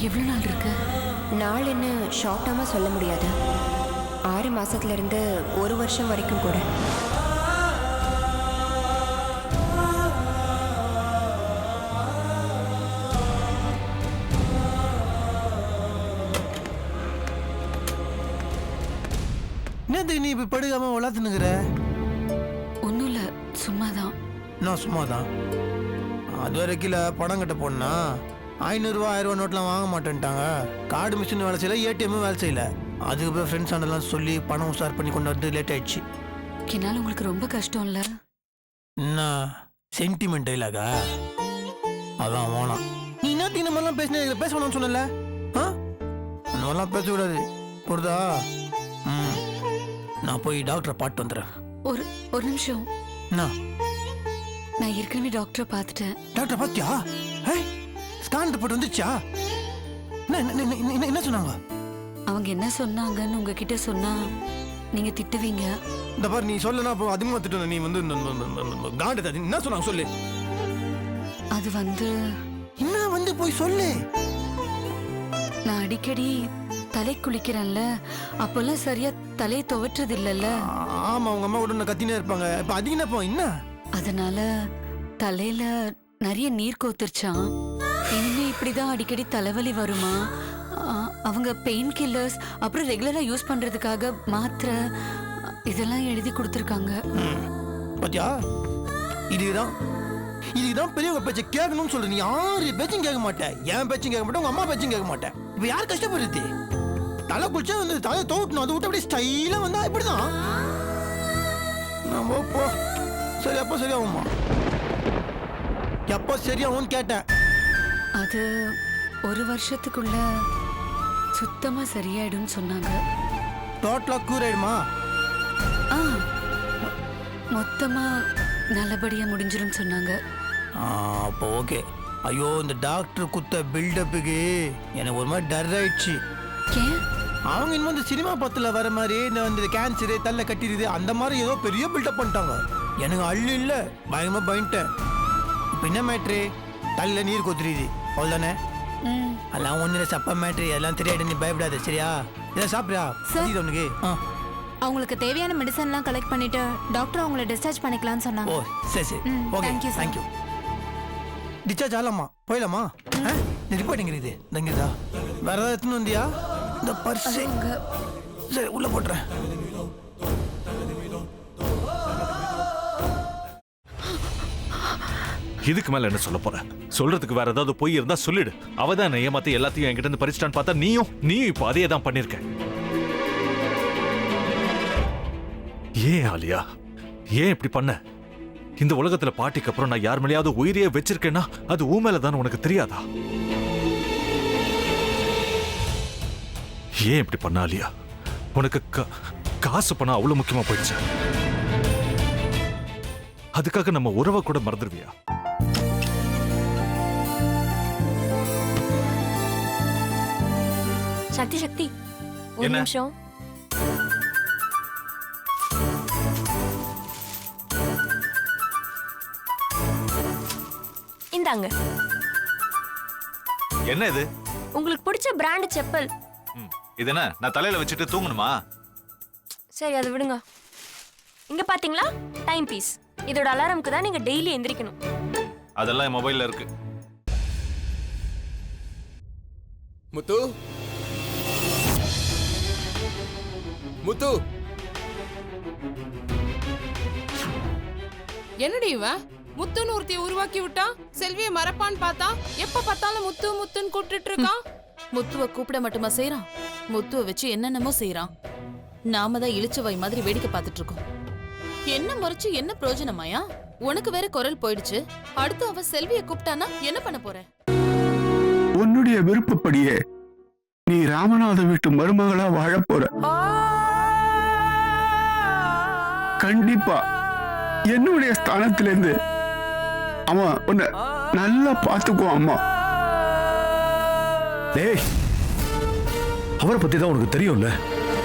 எவ்வளவு நாள் இருக்கு? நாள் என்ன ஷார்ட் டேர்மா சொல்ல முடியாது. 6 மாசத்துல இருந்து 1 வருஷம் வரைக்கும் கூட. என்னது நீ இப்ப படுக்காம வளர்த்துனுக்குற? ஒன்றும் இல்லை, சும்மாதான். நான் சும்மாதான். அது வரைக்கும் பணம் கட்ட போனா 500 ரூபா 1000 ரூபா நோட்லாம் வாங்க மாட்டேன்ட்டாங்க. கார்டு மிஷின் வேலை செய்யல, ஏடிஎம் வேலை செய்யல. அதுக்கப்புறம் ஃப்ரெண்ட்ஸ் ஆண்டெல்லாம் சொல்லி பணம் உஷார் பண்ணி கொண்டு வந்து லேட் ஆயிடுச்சு. என்னால் உங்களுக்கு ரொம்ப கஷ்டம் இல்லை? என்ன சென்டிமெண்ட் டைலாகா? அதான் வேணாம். நீ என்ன இந்த மாதிரிலாம் பேசின பேச வேணாம்னு சொன்னல? அந்த மாதிரிலாம் பேசக்கூடாது, புரியுதா? நான் போய் டாக்டரை பாட்டு வந்துடுறேன். ஒரு நிமிஷம். என்ன? நான் ஏற்கனவே டாக்டரை பார்த்துட்டேன். டாக்டரை பார்த்தியா? ஸ்கேன் ரிப்போர்ட் வந்துச்சா? என்ன சொன்னாங்க? அவங்க என்ன சொன்னாங்கன்னு உங்ககிட்ட சொன்னா நீங்க திட்டுவீங்க. இந்த பாரு, நீ சொல்லனா அப்போ அதிகமா திட்டு. நீ வந்து காண்டு என்ன சொன்னாங்க சொல்லு. அது வந்து என்ன வந்து போய் சொல்லு. நான் அடிக்கடி தலை குளிக்கிறேன்ல, அப்பெல்லாம் சரியா தலையை துவட்டுறது இல்லைல்ல. ஆமா, உங்க அம்மா கூட கத்தினே இருப்பாங்க. இப்ப அதிகம் என்ன? அதனால தலையில நிறைய நீர் கோத்துருச்சான். இனிமே இப்படிதான் அடிக்கடி தலைவலி வருமா? அவங்க பெயின் கில்லர்ஸ் அப்புறம் ரெகுலரா யூஸ் பண்றதுக்காக மாத்திரை இதெல்லாம் எழுதி கொடுத்துருக்காங்க. பாத்தியா, இதுதான் பெரியவங்க பேச்ச கேட்கணும்னு சொல்ற. நீ யாரு பேச்சும் கேட்க மாட்டேன், என் பேச்சும் கேட்க மாட்டேன், உங்க அம்மா பேச்சும் கேட்க மாட்டேன். இப்ப யார் கஷ்டப்படுறது? தலை குளிச்சா வந்து தலை தோட்டணும், அதை விட்டு அப்படியே ஸ்டைலா வந்தா இப்படிதான். நம்ம போ சரி, அப்போ சரியாகுமா? எப்போ சரியாகும்னு கேட்டேன். அது 1 வருஷத்துக்குள்ள சுத்தமா சரியாயிடும் சொன்னாங்க. டோட்டலா கூர் ஆயிடுமா? மொத்தமா நல்லபடியா முடிஞ்சிரும் சொன்னாங்க. அப்போ ஓகே. ஐயோ, இந்த டாக்டர் குத்த பில்டப்புக்கு எனக்கு ஒரு மாதிரி டர் ஆயிடுச்சு. அவங்க இன்னும் இந்த சினிமா பத்துல வர மாதிரி இந்த கேன்சரு தள்ள கட்டிடுது அந்த மாதிரி ஏதோ பெரிய பில்டப் பண்ணிட்டாங்க. எனக்கு அள்ளு இல்ல, பயங்கரமா பயந்துட்டேன். இப்ப என்ன மேட்ரு? தள்ள நீர் கொத்துருது, அவ்வளவுதானே? அதெல்லாம் ஒண்ணு சப்ப மேட்ரு, அதெல்லாம் தெரியாது. நீ பயப்படாத, சரியா? இதை சாப்பிடா உனக்கு. அவங்களுக்கு தேவையான மெடிசன்லாம் கலெக்ட் பண்ணிட்டு டாக்டர் அவங்கள டிஸ்சார்ஜ் பண்ணிக்கலாம்னு சொன்னாங்க. ஓ சரி சரி, ஓகே, தேங்க்யூ. டிஸ்சார்ஜ் ஆகலாமா? போயிடலாமா? நீ ரிப்போர்ட்டிங்கிறது தங்கிருதா? வேற ஏதாவது எடுத்துன்னு வந்தியா? இந்த பர்ஸ் சரி, உள்ள போட்டுறேன். இதுக்கு மேல என்ன சொல்ல போற? சொல்றதுக்கு வேற ஏதாவது போய் இருந்தா சொல்லிடு. அவதான் என்ன ஏமாத்தி எல்லாத்தையும் என்கிட்ட இருந்து பறிச்சிட்டான்னு பார்த்தா நீயும் இப்போ அதே தான் பண்ணிருக்க. ஏன் ஆலியா, ஏன் இப்படி பண்ண? இந்த உலகத்துல பாட்டிக்கு அப்புறம் நான் யார் மேலேயாவது உயிரியே வச்சிருக்கேன்னா அது ஊ மேலதான் உனக்கு தெரியாதா? ஏன் இப்படி பண்ண ஆலியா? உனக்கு காசு பணம் அவ்வளவு முக்கியமா போயிடுச்சு. அதுக்காக நம்ம உறவை கூட மறந்துடுவியா? சக்தி சக்தி, ஒரு நிமிஷம். இந்தாங்க. என்ன இது? உங்களுக்கு பிடிச்ச பிராண்ட் செப்பல். இது என்ன, நான் தலையில வச்சுட்டு தூங்கணுமா? சரி, அதை விடுங்க. இங்க பாத்தீங்களா, டைம் பீஸ். இதோட அலாரம்க்கு தான் நீங்க டெய்லி எந்திரிக்கணும். அதெல்லாம் என் மொபைல்ல இருக்கு. முத்து, முத்து, என்னடி இவன் முத்துன்னு ஒருத்தைய உருவாக்கி விட்டான். செல்வியை மறப்பான்னு பார்த்தா எப்ப பார்த்தாலும் முத்து முத்துன்னு கூப்பிட்டு இருக்கான். முத்துவ கூப்பிட மட்டுமா செய்யறான், முத்துவ வச்சு என்னென்னமோ செய்யறான். நாம தான் இழிச்சவை மாதிரி வேடிக்கை பார்த்துட்டு இருக்கோம். என்ன முறைச்சு என்ன பிரயோஜனமாயா? உனக்கு வேற குரல் போயிடுச்சு. அடுத்து அவ செல்வியை கூப்பிட்டானா என்ன பண்ண போற? உன்னுடைய விருப்பப்படியே நீ ராமநாத வீட்டு மருமகளா வாழ போற. கண்டிப்பா என்னுடைய ஸ்தானத்திலிருந்து அவன் உன்னை நல்லா பார்த்துக்குவான். அம்மா, டேய், அவரை பத்தி தான் உனக்கு தெரியும்ல.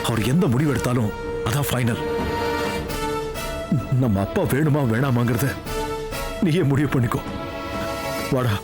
அவர் எந்த முடிவு எடுத்தாலும் அதான் ஃபைனல். நம்ம அப்பா வேணுமா வேணாமாங்கிறத நீயே முடிவு பண்ணிக்கோ. வாடா.